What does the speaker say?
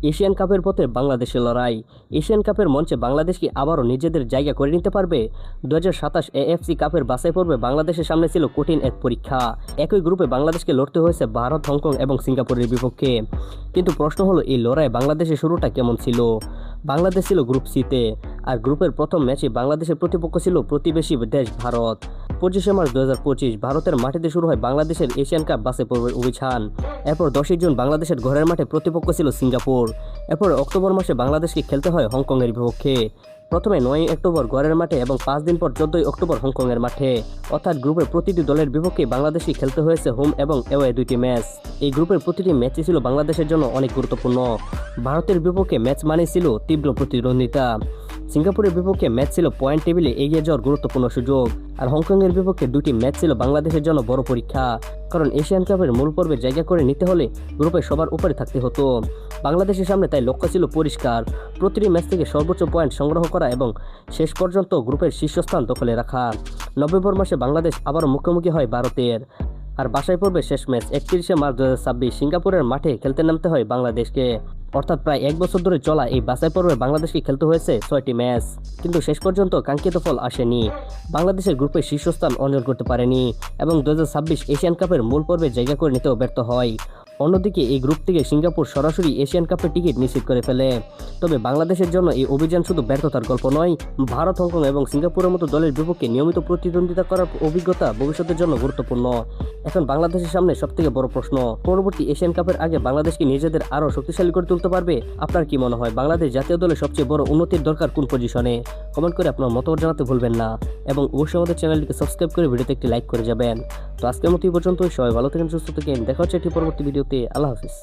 Asian কাপের পথে বাংলাদেশের লড়াই। এশিয়ান কাপের মঞ্চে বাংলাদেশ কি আবারও নিজেদের জায়গা করে নিতে পারবে? 2027 এএফসি কাপের বাছাই পর্বে বাংলাদেশের সামনে ছিল কঠিন এক পরীক্ষা। একই গ্রুপে বাংলাদেশকে লড়তে হয়েছে ভারত, হংকং এবং সিঙ্গাপুরের বিপক্ষে। কিন্তু প্রশ্ন হলো, এই লড়াই বাংলাদেশের শুরুটা কেমন ছিল? বাংলাদেশ ছিল গ্রুপ সিতে, আর গ্রুপের প্রথম ম্যাচে বাংলাদেশের প্রতিপক্ষ ছিল প্রতিবেশী দেশ ভারত। 25শে মার্চ 2025 ভারতের মাটিতে শুরু হয় বাংলাদেশের এশিয়ান কাপ বাছাই পর্বের অভিযান। এরপর 10ই জুন বাংলাদেশের ঘরের মাঠে প্রতিপক্ষ ছিল সিঙ্গাপুর। এরপর অক্টোবর মাসে বাংলাদেশকে খেলতে হয় হংকংয়ের বিপক্ষে। প্রথমে 9ই অক্টোবর ঘরের মাঠে এবং 5 দিন পর 14ই অক্টোবর হংকংয়ের মাঠে। অর্থাৎ গ্রুপের প্রতিটি দলের বিপক্ষে বাংলাদেশকে খেলতে হয়েছে হোম এবং অ্যাওয়ে দুইটি ম্যাচ। এই গ্রুপের প্রতিটি ম্যাচই ছিল বাংলাদেশের জন্য অনেক গুরুত্বপূর্ণ। ভারতের বিপক্ষে ম্যাচ মানে ছিল তীব্র প্রতিদ্বন্দ্বিতা। সিঙ্গাপুরের বিপক্ষে ম্যাচ ছিল পয়েন্ট টেবিলে এগিয়ে যাওয়ার গুরুত্বপূর্ণ সুযোগ। আর হংকংয়ের বিপক্ষে দুটি ম্যাচ ছিল বাংলাদেশের জন্য বড় পরীক্ষা, কারণ এশিয়ান কাপের মূল পর্বে জায়গা করে নিতে হলে গ্রুপে সবার উপরে থাকতে হতো। বাংলাদেশের সামনে তাই লক্ষ্য ছিল পরিষ্কার, প্রতিটি ম্যাচ থেকে সর্বোচ্চ পয়েন্ট সংগ্রহ করা এবং শেষ পর্যন্ত গ্রুপের শীর্ষস্থান দখলে রাখা। নভেম্বর মাসে বাংলাদেশ আবারও মুখোমুখি হয় ভারতের। আর বাছাই পর্বে শেষ ম্যাচ 31শে মার্চ 2026 সিঙ্গাপুরের মাঠে খেলতে নামতে হয় বাংলাদেশকে। অর্থাৎ প্রায় এক বছর ধরে চলা এই বাছাই পর্বে বাংলাদেশকে খেলতে হয়েছে 6টি ম্যাচ, কিন্তু শেষ পর্যন্ত কাঙ্ক্ষিত ফল আসেনি। বাংলাদেশের গ্রুপে শীর্ষস্থান অর্জন করতে পারেনি এবং 2026 এশিয়ান কাপের মূল পর্বে জায়গা করে নিতেও ব্যর্থ হয়। অন্যদিকে এই গ্রুপ থেকে সিঙ্গাপুর সরাসরি এশিয়ান কাপের টিকিট নিশ্চিত করে ফেলে। তবে বাংলাদেশের জন্য এই অভিযান শুধু ব্যর্থতার গল্প নয়, ভারত, হংকং এবং সিঙ্গাপুরের মতো দলের বিপক্ষে নিয়মিত প্রতিদ্বন্দ্বিতা করার অভিজ্ঞতা ভবিষ্যতের জন্য গুরুত্বপূর্ণ। এখন বাংলাদেশের সামনে সবথেকে বড় প্রশ্ন, পরবর্তী এশিয়ান কাপের আগে বাংলাদেশ কি নিজেদের আরও শক্তিশালী করে তুলতে পারবে? আপনার কি মনে হয়, বাংলাদেশ জাতীয় দলের সবচেয়ে বড় উন্নতির দরকার কোন পজিশনে? কমেন্ট করে আপনার মতামত জানাতে ভুলবেন না এবং অবশ্যই আমাদের চ্যানেলটিকে সাবস্ক্রাইব করে ভিডিওতে একটি লাইক করে যাবেন। তো আজকের মতো এই পর্যন্ত, সবাই ভালো থাকেন, সুস্থ থাকেন, দেখা হচ্ছে একটি পরবর্তী ভিডিওতে। আল্লাহ হাফিজ।